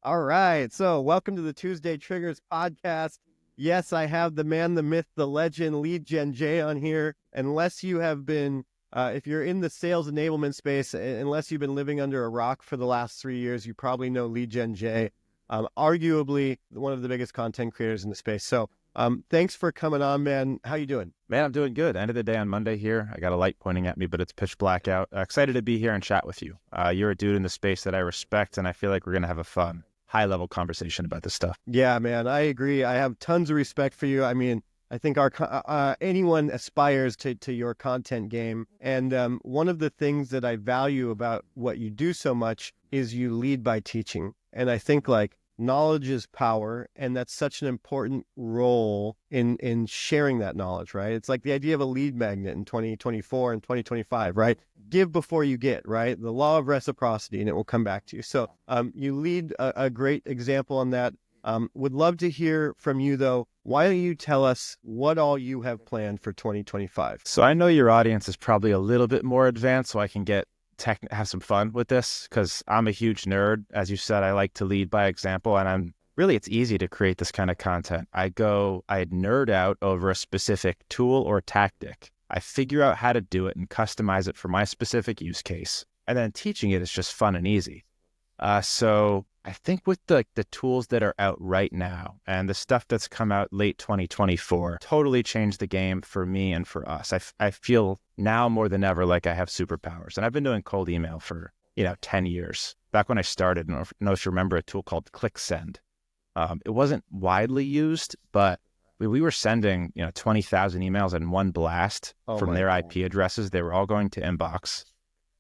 All right. So, welcome to the Tuesday Triggers podcast. Yes, I have the man, the myth, the legend, Lead Gen J on here. Unless you have been, if you're in the sales enablement space, unless you've been living under a rock for the last 3 years, you probably know Lead Gen J, arguably one of the biggest content creators in the space. So, thanks for coming on, man. How you doing? Man, I'm doing good. End of the day on Monday here. I got a light pointing at me, but it's pitch black out. Excited to be here and chat with you. You're a dude in the space that I respect, and I feel like we're going to have a fun, high-level conversation about this stuff. Yeah, man, I agree. I have tons of respect for you. I mean, I think anyone aspires to your content game. And one of the things that I value about what you do so much is you lead by teaching. And I think like knowledge is power, and that's such an important role in sharing that knowledge, right? It's like the idea of a lead magnet in 2024 and 2025, right? Give before you get, right? The law of reciprocity, and it will come back to you. So you lead a great example on that. Would love to hear from you, though. Why don't you tell us what all you have planned for 2025? So I know your audience is probably a little bit more advanced, so I can have some fun with this because I'm a huge nerd. As you said, I like to lead by example, and it's easy to create this kind of content. I nerd out over a specific tool or tactic. I figure out how to do it and customize it for my specific use case. And then teaching it is just fun and easy. So I think with the tools that are out right now and the stuff that's come out late 2024 totally changed the game for me and for us. I feel now more than ever like I have superpowers. And I've been doing cold email for 10 years. Back when I started, I don't know if you remember a tool called ClickSend. It wasn't widely used, but we were sending 20,000 emails in one blast from their IP addresses. They were all going to inbox.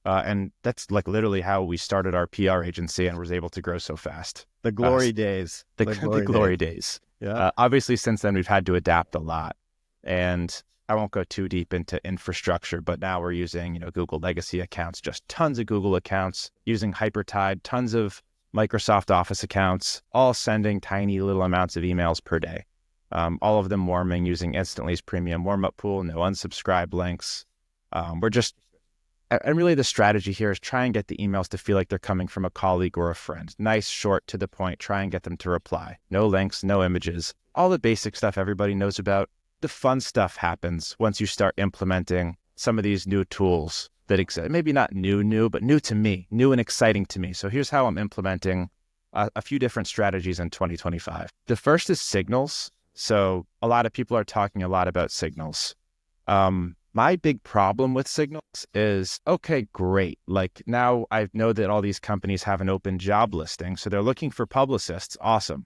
And that's like literally how we started our PR agency and was able to grow so fast. The glory days. The glory days. Yeah. Obviously, since then, we've had to adapt a lot. And I won't go too deep into infrastructure, but now we're using Google legacy accounts, just tons of Google accounts, using Hypertide, tons of Microsoft Office accounts, all sending tiny little amounts of emails per day. All of them warming using Instantly's premium warm-up pool, no unsubscribe links. And really the strategy here is try and get the emails to feel like they're coming from a colleague or a friend. Nice, short, to the point. Try and get them to reply. No links, no images. All the basic stuff everybody knows about. The fun stuff happens once you start implementing some of these new tools that exist. Maybe not new, but new to me, new and exciting to me. So here's how I'm implementing a few different strategies in 2025. The first is Signals. So a lot of people are talking a lot about Signals. My big problem with Signals is, okay, great. Like now I know that all these companies have an open job listing. So they're looking for publicists. Awesome.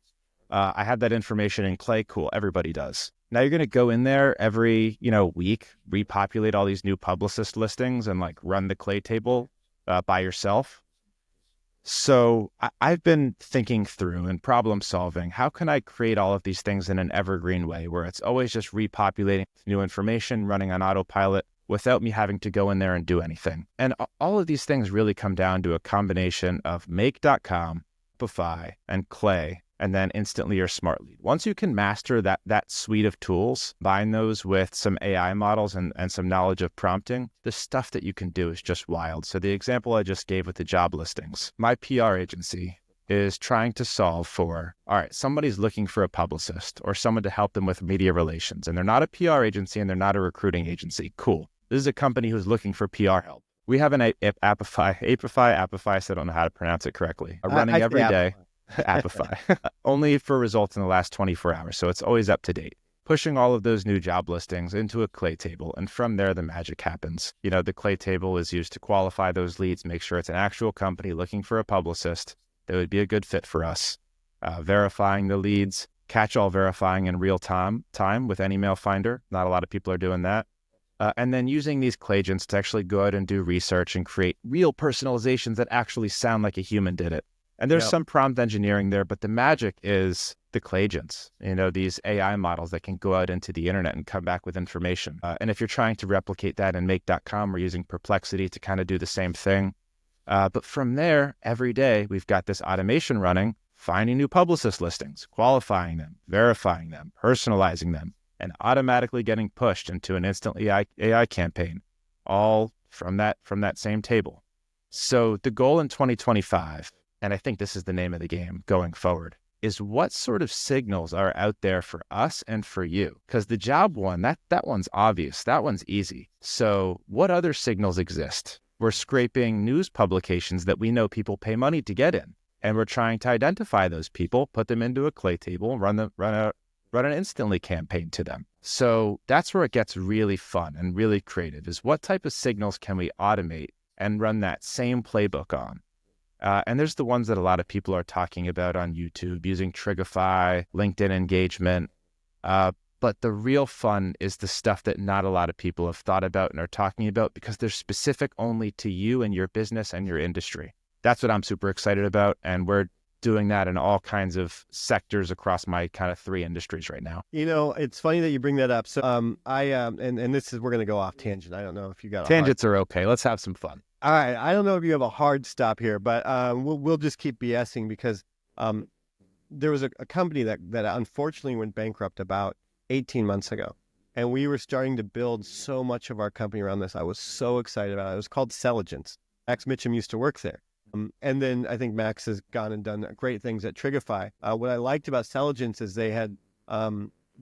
I have that information in Clay. Cool. Everybody does. Now you're going to go in there every, week, repopulate all these new publicist listings and like run the Clay table by yourself. So I've been thinking through and problem solving. How can I create all of these things in an evergreen way where it's always just repopulating new information, running on autopilot without me having to go in there and do anything? And all of these things really come down to a combination of Make.com, Shopify, and Clay, and then Instantly or SmartLead. Once you can master that suite of tools, bind those with some AI models and some knowledge of prompting, the stuff that you can do is just wild. So the example I just gave with the job listings, my PR agency is trying to solve for, all right, somebody's looking for a publicist or someone to help them with media relations, and they're not a PR agency and they're not a recruiting agency. Cool. This is a company who's looking for PR help. We have an Apify, so I don't know how to pronounce it correctly, running every day. Apify, only for results in the last 24 hours. So it's always up to date, pushing all of those new job listings into a Clay table. And from there, the magic happens. The Clay table is used to qualify those leads, make sure it's an actual company looking for a publicist that would be a good fit for us. Verifying the leads, catch-all verifying in real time with Anymail Finder. Not a lot of people are doing that. And then using these Clay agents to actually go out and do research and create real personalizations that actually sound like a human did it. And there's some prompt engineering there, but the magic is the Clay agents, these AI models that can go out into the internet and come back with information. And if you're trying to replicate that in Make.com, we're using Perplexity to kind of do the same thing. But from there, every day, we've got this automation running, finding new publicist listings, qualifying them, verifying them, personalizing them, and automatically getting pushed into an instant AI campaign, all from that same table. So the goal in 2025 and I think this is the name of the game going forward, is what sort of signals are out there for us and for you? Because the job one, that one's obvious. That one's easy. So what other signals exist? We're scraping news publications that we know people pay money to get in. And we're trying to identify those people, put them into a clay table, and run an instantly campaign to them. So that's where it gets really fun and really creative, is what type of signals can we automate and run that same playbook on? And there's the ones that a lot of people are talking about on YouTube, using Trigify, LinkedIn engagement. But the real fun is the stuff that not a lot of people have thought about and are talking about because they're specific only to you and your business and your industry. That's what I'm super excited about. And we're doing that in all kinds of sectors across my kind of 3 industries right now. It's funny that you bring that up. So and this is, we're going to go off tangent. I don't know if you got tangents are okay. Let's have some fun. All right. I don't know if you have a hard stop here, but we'll just keep BSing because there was a company that unfortunately went bankrupt about 18 months ago. And we were starting to build so much of our company around this. I was so excited about it. It was called Selligence. Max Mitchum used to work there. And then I think Max has gone and done great things at Trigify. What I liked about Selligence is they had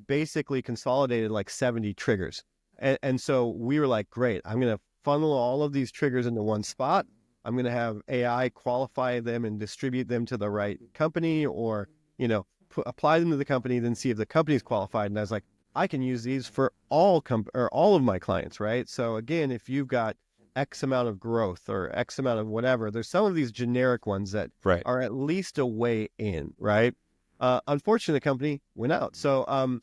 basically consolidated like 70 triggers. And so we were like, great, I'm going to funnel all of these triggers into one spot. I'm going to have AI qualify them and distribute them to the right company, or, apply them to the company, then see if the company's qualified. And I was like, I can use these for all of my clients, right? So again, if you've got X amount of growth or X amount of whatever, there's some of these generic ones that are at least a way in, right? Unfortunately, the company went out. So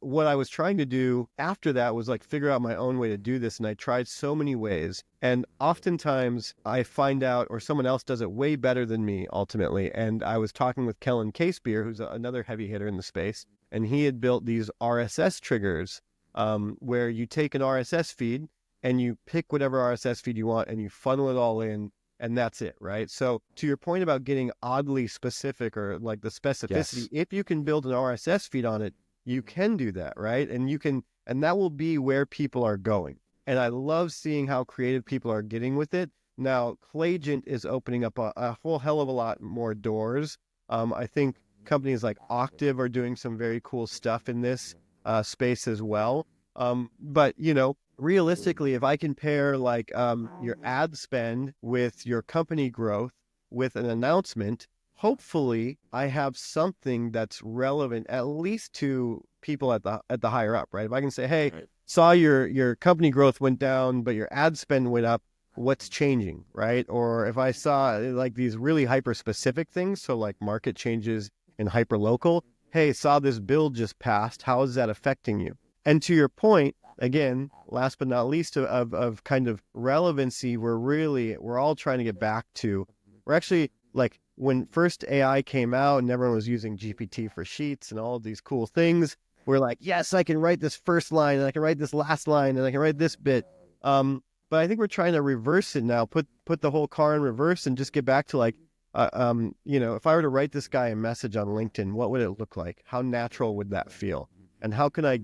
what I was trying to do after that was like figure out my own way to do this. And I tried so many ways. And oftentimes I find out, or someone else does it way better than me ultimately. And I was talking with Kellen Casebeer, who's another heavy hitter in the space. And he had built these RSS triggers where you take an RSS feed and you pick whatever RSS feed you want and you funnel it all in, and that's it, right? So to your point about getting oddly specific, or like the specificity, if you can build an RSS feed on it, you can do that, right? And that will be where people are going. And I love seeing how creative people are getting with it. Now, Claygent is opening up a whole hell of a lot more doors. I think companies like Octave are doing some very cool stuff in this space as well. But, realistically, if I can pair like your ad spend with your company growth with an announcement, hopefully I have something that's relevant at least to people at the higher up, right? If I can say, hey, saw your company growth went down, but your ad spend went up, what's changing, right? Or if I saw like these really hyper specific things, so like market changes and hyper local, hey, saw this bill just passed, how is that affecting you? And to your point, again, last but not least of kind of relevancy, we're all trying to get back to, we're actually like when first AI came out and everyone was using GPT for sheets and all of these cool things, we're like, yes, I can write this first line and I can write this last line and I can write this bit. But I think we're trying to reverse it now, put the whole car in reverse and just get back to like, if I were to write this guy a message on LinkedIn, what would it look like? How natural would that feel? And how can I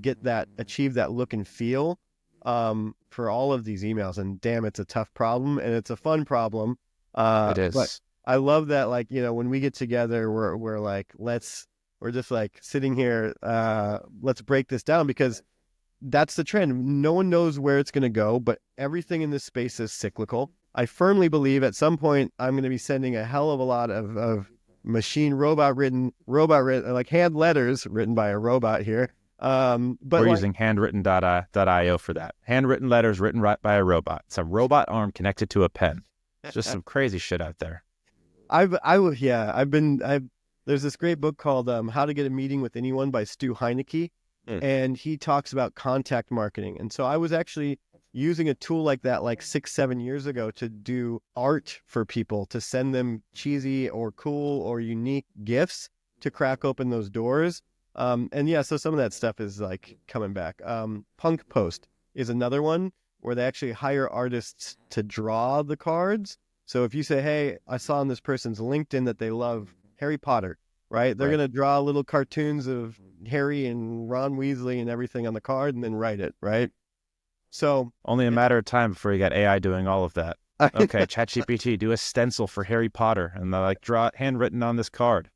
achieve that look and feel for all of these emails? And damn, it's a tough problem and it's a fun problem. It is. But I love that, like, when we get together, we're like, we're just like sitting here, let's break this down, because that's the trend. No one knows where it's going to go, but everything in this space is cyclical. I firmly believe at some point I'm going to be sending a hell of a lot of robot written, like hand letters written by a robot here. But we're using handwritten.io for that. Handwritten letters written by a robot. It's a robot arm connected to a pen. It's just some crazy shit out there. There's this great book called How to Get a Meeting with Anyone by Stu Heinecke. And he talks about contact marketing. And so I was actually using a tool like that like 6-7 years ago to do art for people, to send them cheesy or cool or unique gifts to crack open those doors. So some of that stuff is like coming back. Punk Post is another one where they actually hire artists to draw the cards. So if you say, hey, I saw on this person's LinkedIn that they love Harry Potter, right? They're going to draw little cartoons of Harry and Ron Weasley and everything on the card and then write it, right? So only a matter of time before you got AI doing all of that. Okay, ChatGPT, do a stencil for Harry Potter and like draw it handwritten on this card.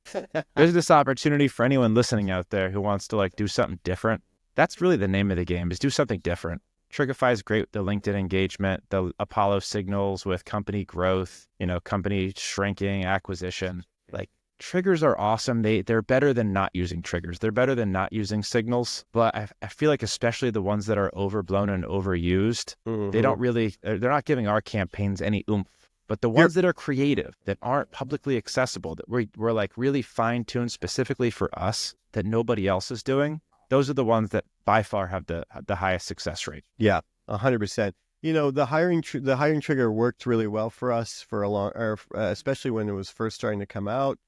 There's this opportunity for anyone listening out there who wants to like do something different. That's really the name of the game, is do something different. Trigify is great with the LinkedIn engagement, the Apollo signals with company growth, company shrinking, acquisition. Like triggers are awesome. They're better than not using triggers. They're better than not using signals. But I feel like especially the ones that are overblown and overused, they don't really, they're not giving our campaigns any oomph. But the ones that are creative, that aren't publicly accessible, that we're like really fine-tuned specifically for us, that nobody else is doing, those are the ones that by far have the highest success rate. Yeah, 100%. The hiring trigger worked really well for us for a long, especially when it was first starting to come out.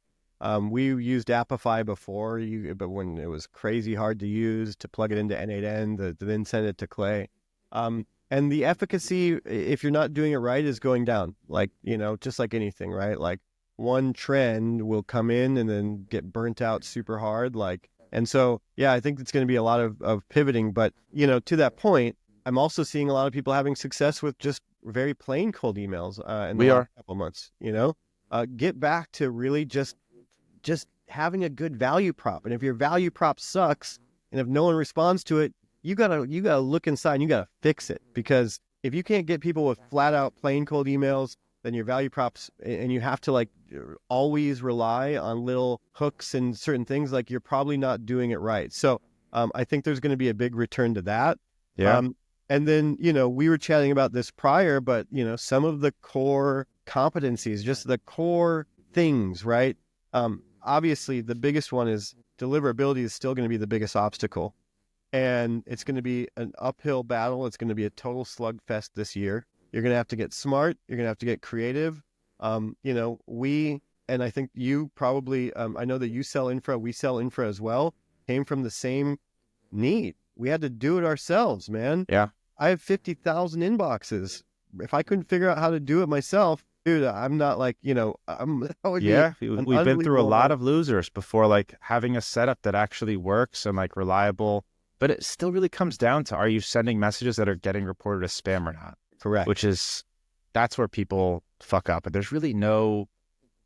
We used Appify before, but when it was crazy hard to use, to plug it into N8N, to then send it to Clay. And the efficacy, if you're not doing it right, is going down. Like, just like anything, right? Like one trend will come in and then get burnt out super hard. And so, yeah, I think it's going to be a lot of pivoting. But, to that point, I'm also seeing a lot of people having success with just very plain cold emails in the last couple months. Get back to really just having a good value prop. And if your value prop sucks and if no one responds to it, you gotta look inside and you gotta fix it. Because if you can't get people with flat out plain cold emails, then your value props, and you have to like always rely on little hooks and certain things, like you're probably not doing it right. So I think there's going to be a big return to that. Yeah. And then, we were chatting about this prior, but, some of the core competencies, just the core things, right? Obviously, the biggest one is deliverability is still going to be the biggest obstacle. And it's going to be an uphill battle. It's going to be a total slugfest this year. You're going to have to get smart. You're going to have to get creative. And I think you probably, I know that you sell infra, we sell infra as well, came from the same need. We had to do it ourselves, man. Yeah. I have 50,000 inboxes. If I couldn't figure out how to do it myself, dude, I'm not like, we've been through a lot of losers before, like having a setup that actually works and like reliable, but it still really comes down to, are you sending messages that are getting reported as spam or not? Correct. That's where people fuck up. And there's really no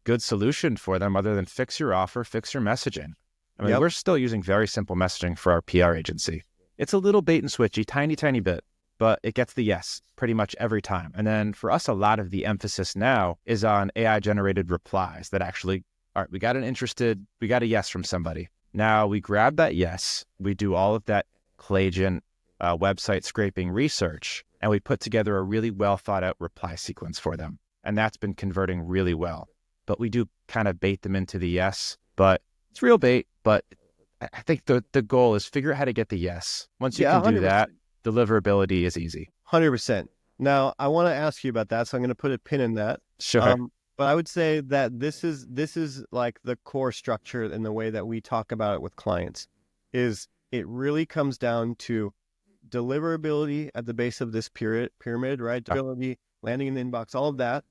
good solution for them other than fix your offer, fix your messaging. I mean, We're still using very simple messaging for our PR agency. It's a little bait and switchy, tiny, tiny bit, but it gets the yes pretty much every time. And then for us, a lot of the emphasis now is on AI-generated replies that actually, all right, we got a yes from somebody. Now we grab that yes, we do all of that Claygen website scraping research, and we put together a really well thought out reply sequence for them. And that's been converting really well. But we do kind of bait them into the yes, but it's real bait. But I think the goal is figure out how to get the yes. Once you can do 100%. that, deliverability is easy. 100%. Now, I want to ask you about that, so I'm going to put a pin in that. Sure. But I would say that this is like the core structure in the way that we talk about it with clients. Is it really comes down to deliverability at the base of this pyramid, right? Deliverability, landing in the inbox, all of that.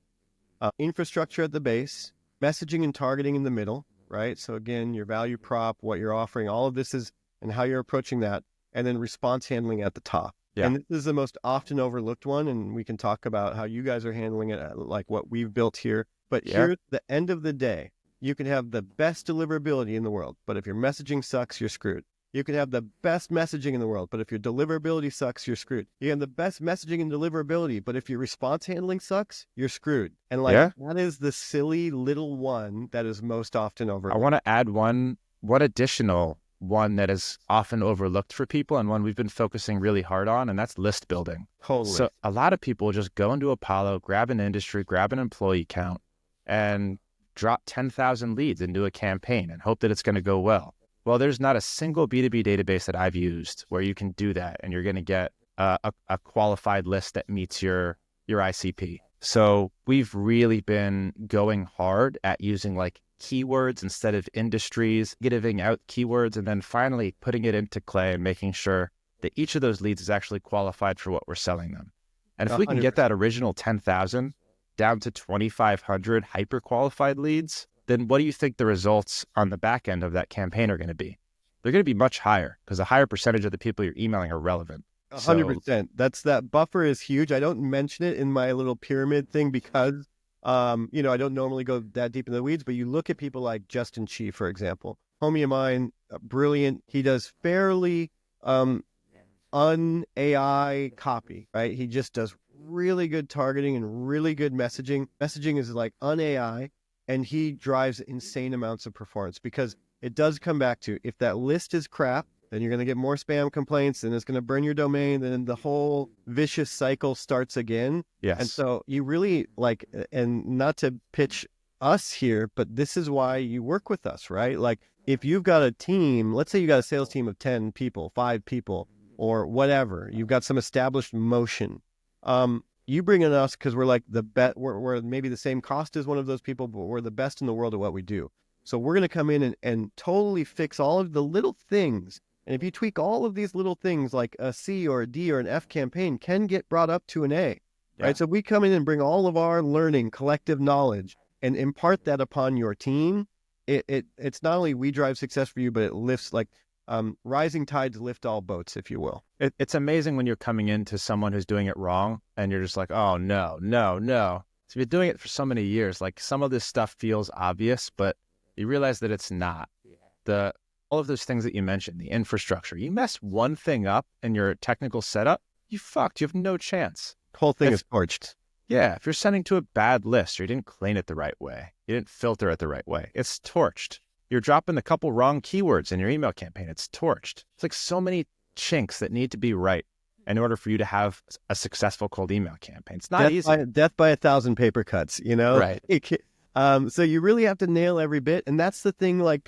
Infrastructure at the base, messaging and targeting in the middle, right? So again, your value prop, what you're offering, all of this is, and how you're approaching that, and then response handling at the top. Yeah. And this is the most often overlooked one, and we can talk about how you guys are handling it, like what we've built here. But here, at the end of the day, you can have the best deliverability in the world, but if your messaging sucks, you're screwed. You can have the best messaging in the world, but if your deliverability sucks, you're screwed. You have the best messaging and deliverability, but if your response handling sucks, you're screwed. And that is the silly little one that is most often overlooked. I want to add one additional one that is often overlooked for people, and one we've been focusing really hard on, and that's list building. Totally. So a lot of people just go into Apollo, grab an industry, grab an employee count, and drop 10,000 leads into a campaign and hope that it's going to go well. Well, there's not a single B2B database that I've used where you can do that and you're going to get a qualified list that meets your ICP. So we've really been going hard at using like keywords instead of industries, giving out keywords, and then finally putting it into Clay and making sure that each of those leads is actually qualified for what we're selling them. And if we can get that original 10,000 down to 2,500 hyper-qualified leads, then what do you think the results on the back end of that campaign are going to be? They're going to be much higher because a higher percentage of the people you're emailing are relevant. So 100%. That buffer is huge. I don't mention it in my little pyramid thing because, I don't normally go that deep in the weeds, but you look at people like Justin Chi, for example, homie of mine, brilliant. He does fairly, un-AI copy, right? He just does really good targeting and really good messaging. Messaging is like un-AI, and he drives insane amounts of performance because it does come back to if that list is crap, then you're going to get more spam complaints and it's going to burn your domain. Then the whole vicious cycle starts again. And yes, so you really like, and not to pitch us here, but this is why you work with us, right? Like if you've got a team, let's say you got a sales team of 10 people, 5 people, or whatever, you've got some established motion. You bring in us because we're like the best. We're maybe the same cost as one of those people, but we're the best in the world at what we do. So we're going to come in and totally fix all of the little things. And if you tweak all of these little things, like a C or a D or an F campaign can get brought up to an A, yeah, right? So we come in and bring all of our learning, collective knowledge, and impart that upon your team. It's not only we drive success for you, but it lifts like rising tides lift all boats, if you will. it's amazing when you're coming into someone who's doing it wrong and you're just like, oh no, no, no. So you're doing it for so many years. Like some of this stuff feels obvious, but you realize that it's not. All of those things that you mentioned, the infrastructure, you mess one thing up in your technical setup, you fucked. You have no chance. Whole thing is torched. Yeah, if you're sending to a bad list or you didn't clean it the right way, you didn't filter it the right way, it's torched. You're dropping a couple wrong keywords in your email campaign, it's torched. It's like so many chinks that need to be right in order for you to have a successful cold email campaign. It's not easy. Death by 1,000 paper cuts, Right. So you really have to nail every bit. And that's the thing, like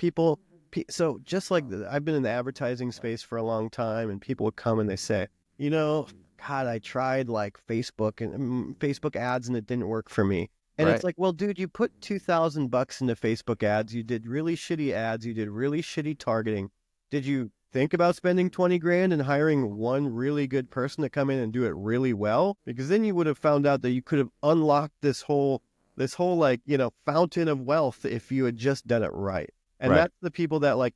so just like I've been in the advertising space for a long time, and people would come and they say, God, I tried like Facebook and Facebook ads and it didn't work for me. And it's Right. like, well, dude, you put $2,000 into Facebook ads. You did really shitty ads. You did really shitty targeting. Did you think about spending 20 grand and hiring one really good person to come in and do it really well? Because then you would have found out that you could have unlocked this whole like, fountain of wealth if you had just done it right. And Right. that's the people that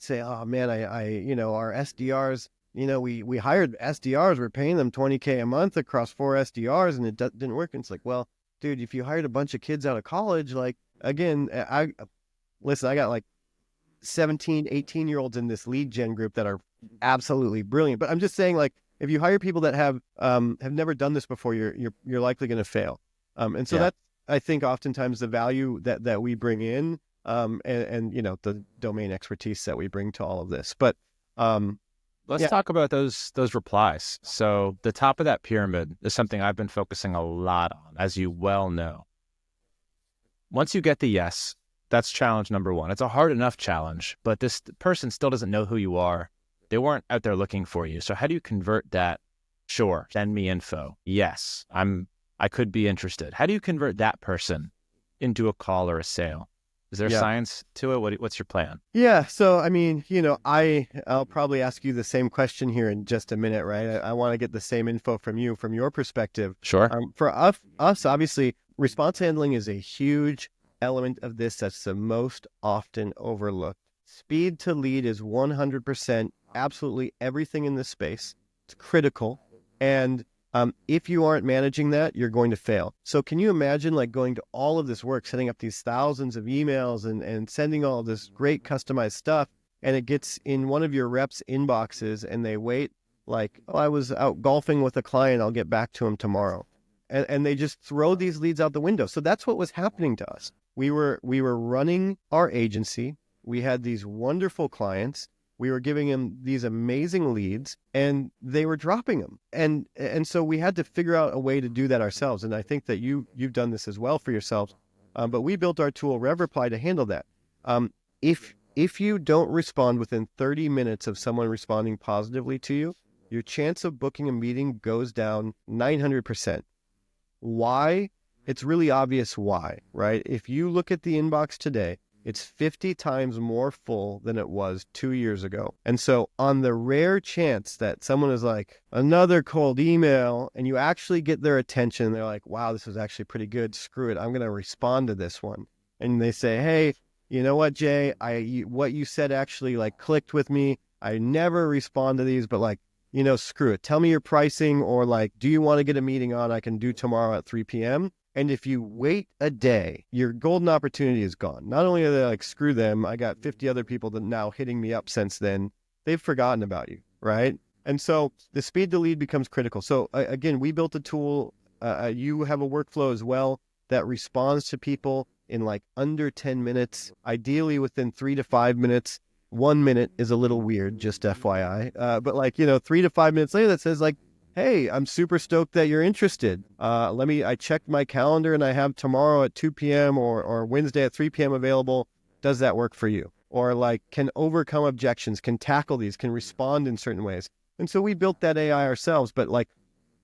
say, oh man, our SDRs, we hired SDRs, we're paying them 20K a month across 4 SDRs and it didn't work. And it's like, well, dude, if you hired a bunch of kids out of college, like, again, I got like 17, 18-year-olds in this lead gen group that are absolutely brilliant. But I'm just saying, like, if you hire people that have never done this before, you're likely going to fail. And so Yeah. that's, I think, oftentimes the value that we bring in, and the domain expertise that we bring to all of this. But Let's yeah. talk about those replies. So the top of that pyramid is something I've been focusing a lot on, as you well know. Once you get the yes, that's challenge number one. It's a hard enough challenge, but this person still doesn't know who you are. They weren't out there looking for you. So how do you convert that? Sure, send me info. Yes, I could be interested. How do you convert that person into a call or a sale? Is there Yeah. science to it? What's your plan? Yeah. So, I mean, I'll probably ask you the same question here in just a minute, right? I want to get the same info from you, from your perspective. Sure. For us, obviously, response handling is a huge element of this that's the most often overlooked. Speed to lead is 100% absolutely everything in this space. It's critical. And if you aren't managing that, you're going to fail. So can you imagine like going to all of this work, setting up these thousands of emails and sending all this great customized stuff, and it gets in one of your reps' inboxes and they wait like, oh, I was out golfing with a client, I'll get back to him tomorrow. And they just throw these leads out the window. So that's what was happening to us. We were running our agency. We had these wonderful clients. We were giving them these amazing leads and they were dropping them. And so we had to figure out a way to do that ourselves. And I think that you've done this as well for yourselves. But we built our tool RevReply to handle that. If you don't respond within 30 minutes of someone responding positively to you, your chance of booking a meeting goes down 900%. Why? It's really obvious why, right? If you look at the inbox today, it's 50 times more full than it was 2 years ago. And so on the rare chance that someone is like, another cold email, and you actually get their attention, they're like, wow, this was actually pretty good. Screw it. I'm going to respond to this one. And they say, hey, you know what, Jay, what you said actually like clicked with me. I never respond to these, but like, screw it. Tell me your pricing, or like, do you want to get a meeting on? I can do tomorrow at 3 p.m. And if you wait a day, your golden opportunity is gone. Not only are they like, screw them, I got 50 other people that now hitting me up since then. They've forgotten about you, right? And so the speed to lead becomes critical. So again, we built a tool. You have a workflow as well that responds to people in like under 10 minutes, ideally within 3 to 5 minutes. 1 minute is a little weird, just FYI. But like, 3 to 5 minutes later that says like, hey, I'm super stoked that you're interested. I checked my calendar and I have tomorrow at 2 p.m. or Wednesday at 3 p.m. available. Does that work for you? Or like, can overcome objections, can tackle these, can respond in certain ways. And so we built that AI ourselves, but like,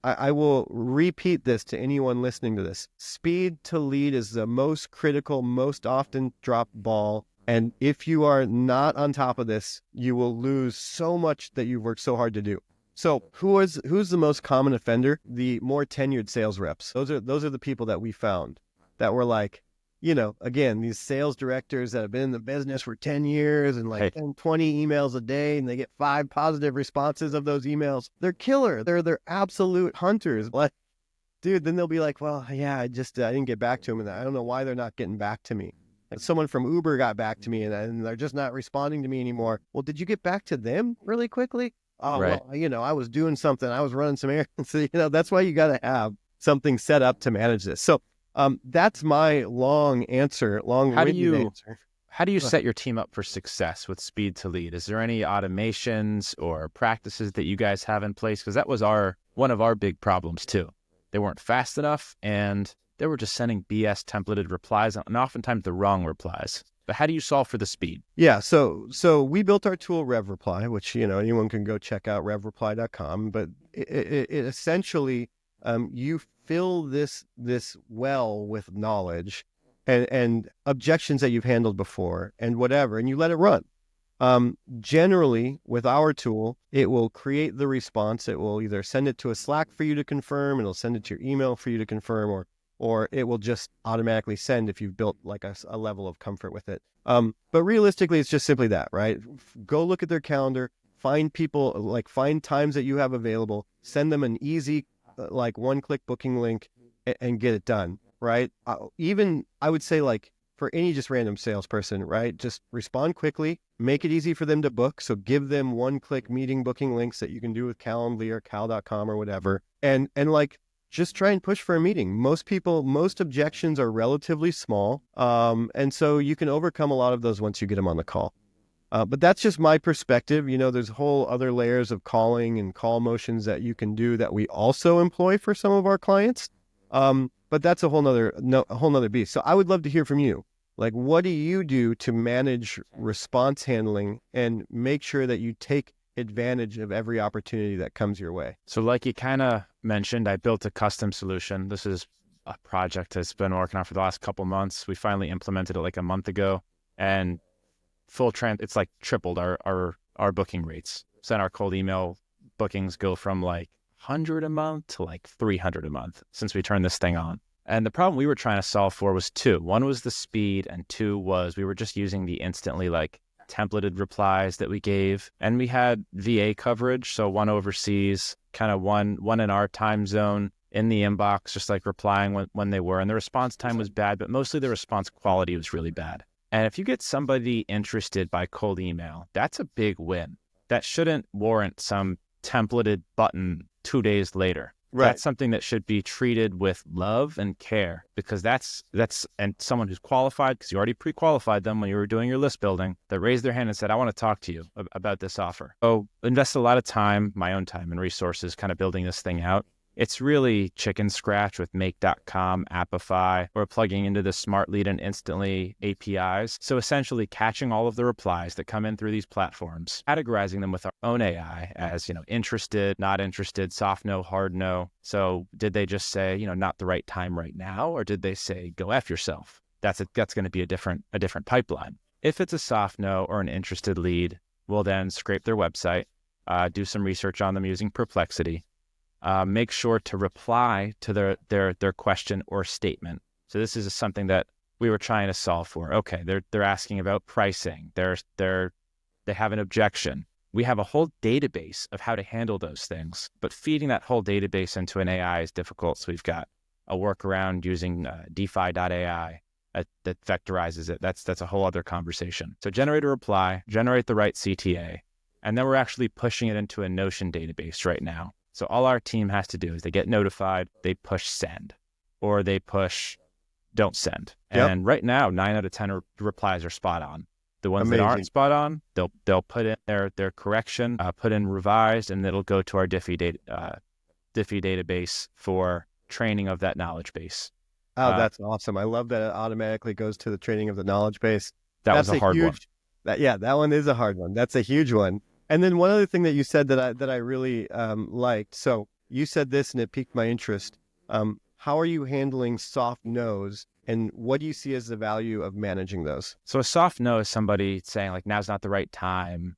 I will repeat this to anyone listening to this. Speed to lead is the most critical, most often dropped ball. And if you are not on top of this, you will lose so much that you've worked so hard to do. So who's the most common offender? The more tenured sales reps. Those are the people that we found that were like, again, these sales directors that have been in the business for 10 years and like 10, 20 emails a day, and they get 5 positive responses of those emails. They're killer. They're absolute hunters. Like, dude, then they'll be like, well, yeah, I didn't get back to them, and I don't know why they're not getting back to me. And someone from Uber got back to me, and they're just not responding to me anymore. Well, did you get back to them really quickly? Oh, right. Well, I was doing something. I was running some errands. So, that's why you got to have something set up to manage this. So that's my long answer, long-winded answer. How do you set your team up for success with speed to lead? Is there any automations or practices that you guys have in place? Because that was one of our big problems too. They weren't fast enough, and they were just sending BS templated replies, and oftentimes the wrong replies. But how do you solve for the speed? Yeah, so we built our tool RevReply, which anyone can go check out revreply.com. But it essentially you fill this well with knowledge and objections that you've handled before and whatever, and you let it run. Generally, with our tool, it will create the response. It will either send it to a Slack for you to confirm, it'll send it to your email for you to confirm, or it will just automatically send if you've built like a level of comfort with it. But realistically, it's just simply that, right? Go look at their calendar, find times that you have available, send them an easy, like one-click booking link and get it done, right? Even I would say like for any just random salesperson, right? Just respond quickly, make it easy for them to book. So give them one-click meeting booking links that you can do with Calendly or cal.com or whatever. And like, just try and push for a meeting. Most objections are relatively small. And so you can overcome a lot of those once you get them on the call. But that's just my perspective. There's whole other layers of calling and call motions that you can do that we also employ for some of our clients. But that's a whole nother beast. So I would love to hear from you. Like, what do you do to manage response handling and make sure that you take advantage of every opportunity that comes your way? So like you kind of mentioned, I built a custom solution. This is a project that's been working on for the last couple months. We finally implemented it like a month ago, and it's like tripled our booking rates. So then our cold email bookings go from like 100 a month to like 300 a month since we turned this thing on. And the problem we were trying to solve for was 2. One was the speed, and 2 was we were just using the instantly like templated replies that we gave, and we had VA coverage, so one overseas, kind of one in our time zone in the inbox, just like replying when they were, and the response time was bad, but mostly the response quality was really bad. And if you get somebody interested by cold email, that's a big win. That shouldn't warrant some templated button 2 days later. Right. That's something that should be treated with love and care, because that's and someone who's qualified, because you already pre-qualified them when you were doing your list building, that raised their hand and said, I want to talk to you about this offer. So invest a lot of time, my own time and resources, kind of building this thing out. It's really chicken scratch with Make.com, Appify, or plugging into the Smart Lead and Instantly APIs. So essentially catching all of the replies that come in through these platforms, categorizing them with our own AI as, interested, not interested, soft no, hard no. So did they just say, not the right time right now? Or did they say, go F yourself? That's going to be a different pipeline. If it's a soft no or an interested lead, we'll then scrape their website, do some research on them using Perplexity. Make sure to reply to their question or statement. So this is something that we were trying to solve for. Okay, they're asking about pricing. They have an objection. We have a whole database of how to handle those things, but feeding that whole database into an AI is difficult. So we've got a workaround using DeFi.ai that vectorizes it. That's a whole other conversation. So generate a reply, generate the right CTA, and then we're actually pushing it into a Notion database right now. So all our team has to do is they get notified, they push send, or they push don't send. Yep. And right now, 9 out of 10 replies are spot on. The ones that Amazing. aren't spot on, they'll put in their correction, put in revised, and it'll go to our Diffie database for training of that knowledge base. Oh, that's awesome. I love that it automatically goes to the training of the knowledge base. That's was a hard one. That one is a hard one. That's a huge one. And then one other thing that you said that I really liked. So you said this and it piqued my interest. How are you handling soft no's, and what do you see as the value of managing those? So a soft no is somebody saying like, now's not the right time.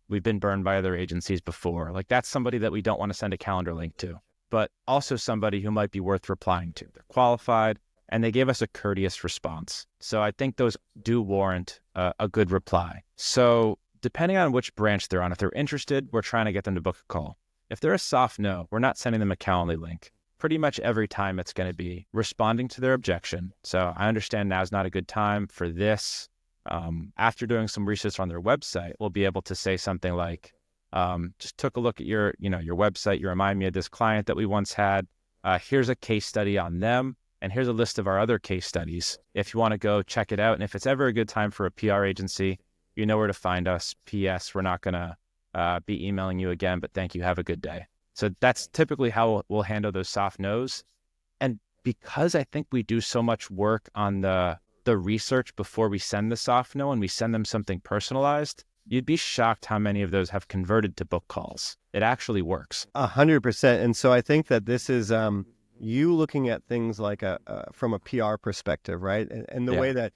We've been burned by other agencies before. Like that's somebody that we don't want to send a calendar link to, but also somebody who might be worth replying to. They're qualified and they gave us a courteous response. So I think those do warrant a good reply. So depending on which branch they're on, if they're interested, we're trying to get them to book a call. If they're a soft no, we're not sending them a Calendly link. Pretty much every time it's going to be responding to their objection. So I understand now's not a good time for this. After doing some research on their website, we'll be able to say something like, just took a look at your website. You remind me of this client that we once had. Here's a case study on them. And here's a list of our other case studies. If you want to go check it out. And if it's ever a good time for a PR agency, you know where to find us. P.S. We're not going to be emailing you again, but thank you. Have a good day. So that's typically how we'll handle those soft no's. And because I think we do so much work on the research before we send the soft no and we send them something personalized, you'd be shocked how many of those have converted to book calls. It actually works. 100%. And so I think that this is you looking at things like from a PR perspective, right? And the way that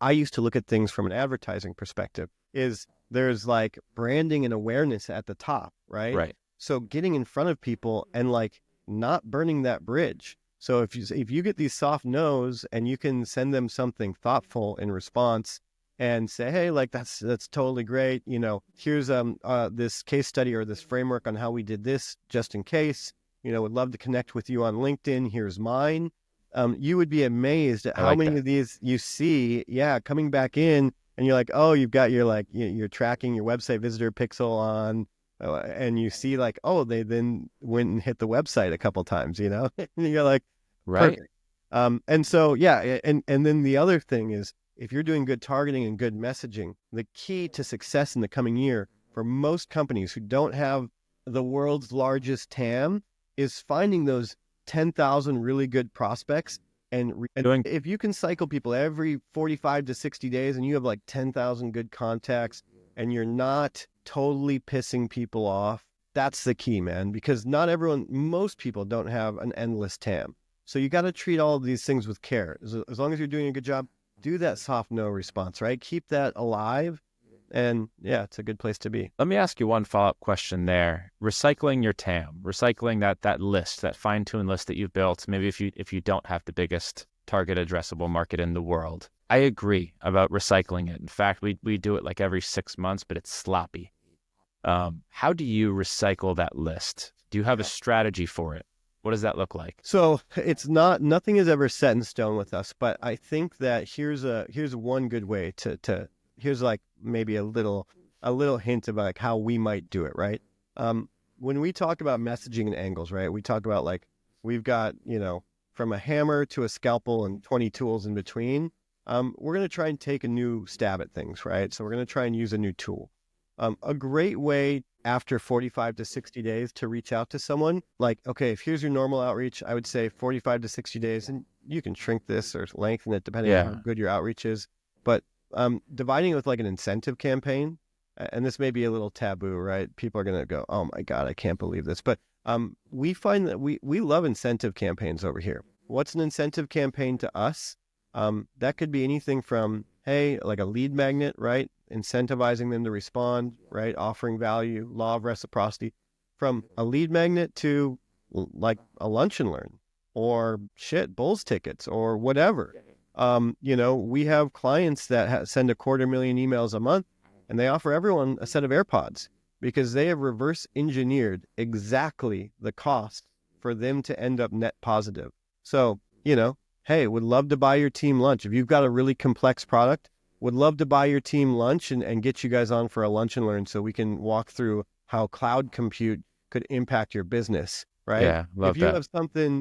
I used to look at things from an advertising perspective is there's like branding and awareness at the top, right? Right. So getting in front of people and like not burning that bridge. So if you get these soft no's and you can send them something thoughtful in response and say, hey, like that's totally great. Here's this case study or this framework on how we did this just in case. Would love to connect with you on LinkedIn. Here's mine. You would be amazed at how many of these you see, coming back in, and you're like, oh, you've got you're tracking your website visitor pixel on, and you see like, oh, they then went and hit the website a couple times, and you're like, right. Perfect. And so, and then the other thing is, if you're doing good targeting and good messaging, the key to success in the coming year for most companies who don't have the world's largest TAM is finding those 10,000 really good prospects. And if you can cycle people every 45 to 60 days and you have like 10,000 good contacts and you're not totally pissing people off, that's the key, man, because most people don't have an endless TAM. So you got to treat all of these things with care. As long as you're doing a good job, do that soft no response, right? Keep that alive. And it's a good place to be. Let me ask you one follow-up question there. Recycling your TAM, recycling that list, that fine-tuned list that you've built, maybe if you don't have the biggest target addressable market in the world. I agree about recycling it. In fact, we do it like every 6 months, but it's sloppy. How do you recycle that list? Do you have a strategy for it? What does that look like? So nothing is ever set in stone with us, but I think that here's one good way to here's like maybe a little hint about like how we might do it, right? When we talk about messaging and angles, right? We talk about like, we've got, from a hammer to a scalpel and 20 tools in between. We're going to try and take a new stab at things, right? So we're going to try and use a new tool. A great way after 45 to 60 days to reach out to someone, like, okay, if here's your normal outreach, I would say 45 to 60 days, and you can shrink this or lengthen it depending on how good your outreach is. But dividing it with like an incentive campaign, and this may be a little taboo, right? People are going to go, oh my God, I can't believe this. But we find that we love incentive campaigns over here. What's an incentive campaign to us? That could be anything from, hey, like a lead magnet, right? Incentivizing them to respond, right? Offering value, law of reciprocity, from a lead magnet to like a lunch and learn or Bulls tickets or whatever. We have clients that send 250,000 emails a month. and they offer everyone a set of AirPods because they have reverse engineered exactly the cost for them to end up net positive. So, hey, would love to buy your team lunch. If you've got a really complex product, would love to buy your team lunch and get you guys on for a lunch and learn so we can walk through how cloud compute could impact your business, right? Yeah, love that.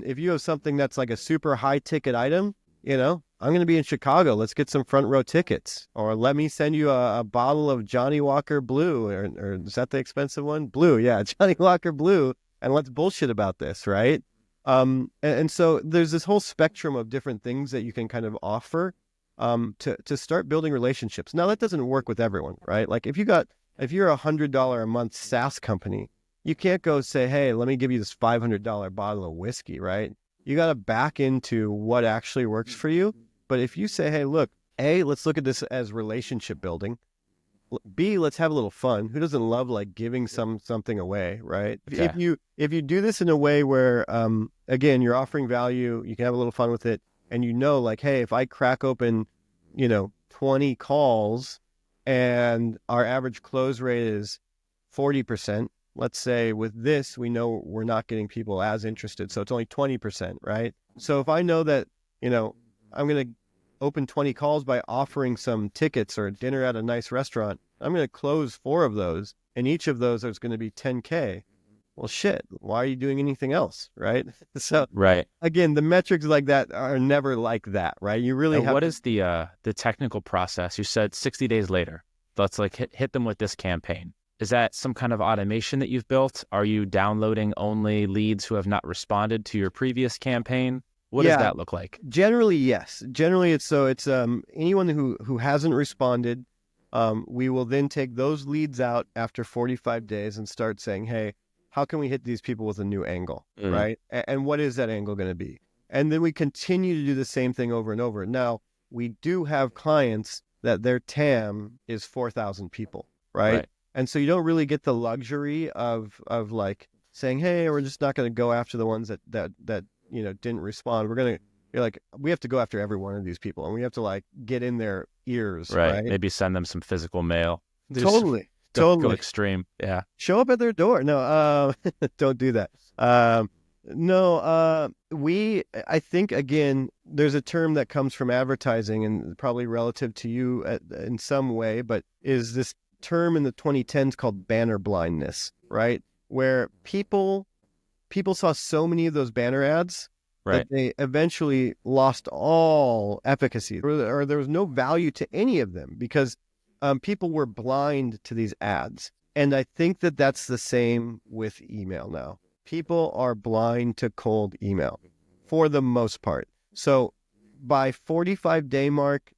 If you have something that's like a super high ticket item, I'm going to be in Chicago. Let's get some front row tickets. Or let me send you a bottle of Johnny Walker Blue. Or is that the expensive one? Blue, yeah, Johnny Walker Blue. And let's bullshit about this, right? And so there's this whole spectrum of different things that you can kind of offer to start building relationships. Now, that doesn't work with everyone, right? Like if you're a $100 a month SaaS company, you can't go say, hey, let me give you this $500 bottle of whiskey, right? You got to back into what actually works for you. But if you say, hey, look, A, let's look at this as relationship building. B, let's have a little fun. Who doesn't love like giving something away, right? Yeah. If you do this in a way where, again, you're offering value, you can have a little fun with it, and like, hey, if I crack open, 20 calls and our average close rate is 40%, let's say with this, we know we're not getting people as interested. So it's only 20%, right? So if I know that, I'm going to open 20 calls by offering some tickets or dinner at a nice restaurant, I'm going to close 4 of those. And each of those is going to be 10K. Well, shit, why are you doing anything else, right? So right. Again, the metrics like that are never like that, right? You really have. What is the technical process? You said 60 days later, let's like hit them with this campaign. Is that some kind of automation that you've built? Are you downloading only leads who have not responded to your previous campaign? What does that look like? Generally, yes. Generally, it's anyone who hasn't responded, we will then take those leads out after 45 days and start saying, hey, how can we hit these people with a new angle, right? And what is that angle going to be? And then we continue to do the same thing over and over. Now, we do have clients that their TAM is 4,000 people, right? And so you don't really get the luxury of like saying, hey, we're just not going to go after the ones that didn't respond. We have to go after every one of these people, and we have to like get in their ears, right? Maybe send them some physical mail. Totally. Go extreme. Yeah. Show up at their door. No, don't do that. I think, again, there's a term that comes from advertising and probably relative to you in some way, but is this term in the 2010s called banner blindness, right? Where people saw so many of those banner ads that they eventually lost all efficacy, or there was no value to any of them because people were blind to these ads. And I think that that's the same with email now. People are blind to cold email for the most part. So by 45-day mark,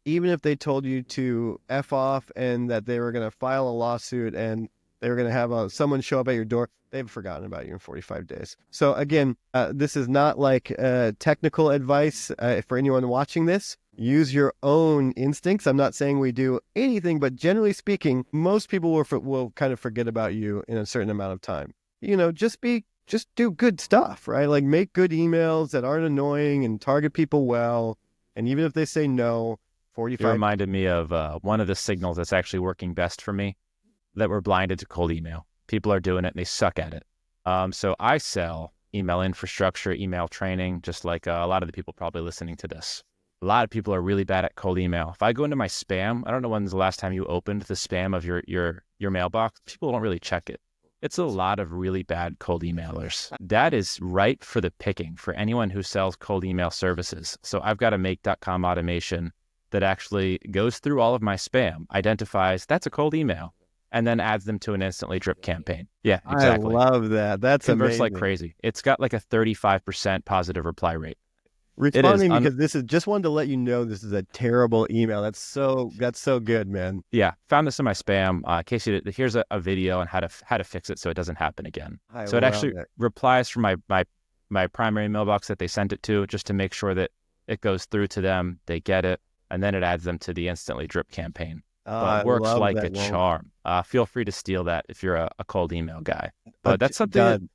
even if they told you to F off and that they were going to file a lawsuit and they were going to have someone show up at your door, they've forgotten about you in 45 days. So again, this is not like technical advice for anyone watching this. Use your own instincts. I'm not saying we do anything, but generally speaking, most people will kind of forget about you in a certain amount of time. Just do good stuff, right? Like make good emails that aren't annoying and target people well. And even if they say no, 45. You reminded me of one of the signals that's actually working best for me, that we're blinded to cold email. People are doing it and they suck at it. So I sell email infrastructure, email training, just like a lot of the people probably listening to this. A lot of people are really bad at cold email. If I go into my spam, I don't know when's the last time you opened the spam of your mailbox. People don't really check it. It's a lot of really bad cold emailers. That is ripe for the picking for anyone who sells cold email services. So I've got a Make.com automation that actually goes through all of my spam, identifies that's a cold email, and then adds them to an Instantly Drip campaign. Yeah, exactly. I love that. That's converts amazing. Like crazy. It's got like a 35% positive reply rate. Responding because this is just wanted to let you know this is a terrible email. That's so good, man. Yeah, found this in my spam. In case here's a video on how to fix it so it doesn't happen again. So it actually replies from my primary mailbox that they sent it to, just to make sure that it goes through to them, they get it, and then it adds them to the Instantly Drip campaign. But it works like a charm. Feel free to steal that if you're a cold email guy. But that's something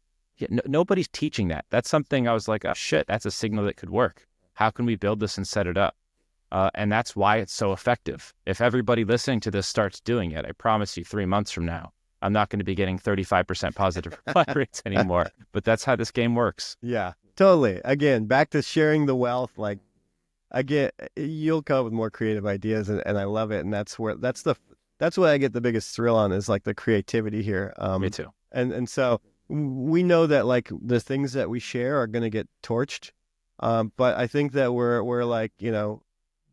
nobody's teaching that. That's something I was like, oh shit, that's a signal that could work. How can we build this and set it up? And that's why it's so effective. If everybody listening to this starts doing it, I promise you 3 months from now, I'm not going to be getting 35% positive reply rates anymore. But that's how this game works. Yeah, totally. Again, back to sharing the wealth. Like, you'll come up with more creative ideas, and I love it. And that's what I get the biggest thrill on, is like the creativity here. Me too. And so we know that like the things that we share are going to get torched. But I think that we're like,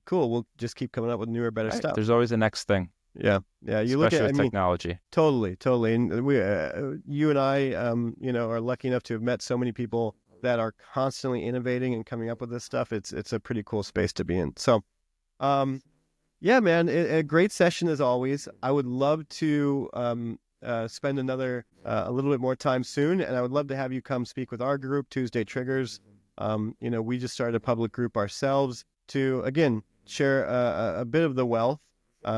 cool. We'll just keep coming up with newer, better stuff. There's always the next thing. Yeah. You look Especially at with technology. Totally. And we, you and I, are lucky enough to have met so many people that are constantly innovating and coming up with this stuff. It's a pretty cool space to be in. So, yeah, man, a great session as always. I would love to spend another a little bit more time soon, and I would love to have you come speak with our group, Tuesday Triggers. We just started a public group ourselves to again share a bit of the wealth.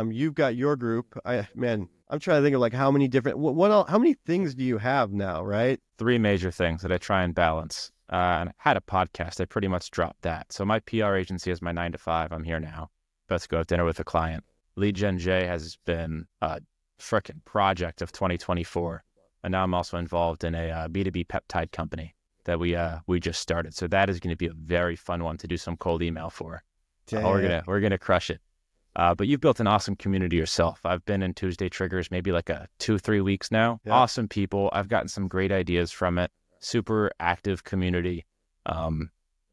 You've got your group. I'm trying to think of like how many different, how many things do you have now, right? 3 major things that I try and balance. And I had a podcast. I pretty much dropped that. So my PR agency is my 9 to 5. I'm here now. Let's go have dinner with a client. Lead Gen J has been a frickin' project of 2024. And now I'm also involved in a B2B peptide company that we just started. So that is going to be a very fun one to do some cold email for. We're gonna crush it. But you've built an awesome community yourself. I've been in Tuesday Triggers maybe like 2-3 weeks now. Yeah. Awesome people. I've gotten some great ideas from it. Super active community.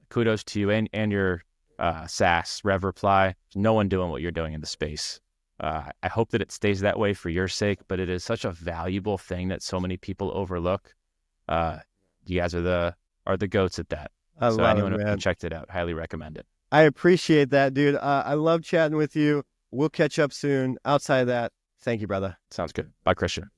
Kudos to you and your SaaS, RevReply. No one doing what you're doing in the space. I hope that it stays that way for your sake, but it is such a valuable thing that so many people overlook. You guys are the goats at that. So anyone who checked it out, highly recommend it. I appreciate that, dude. I love chatting with you. We'll catch up soon. Outside of that, thank you, brother. Sounds good. Bye, Christian.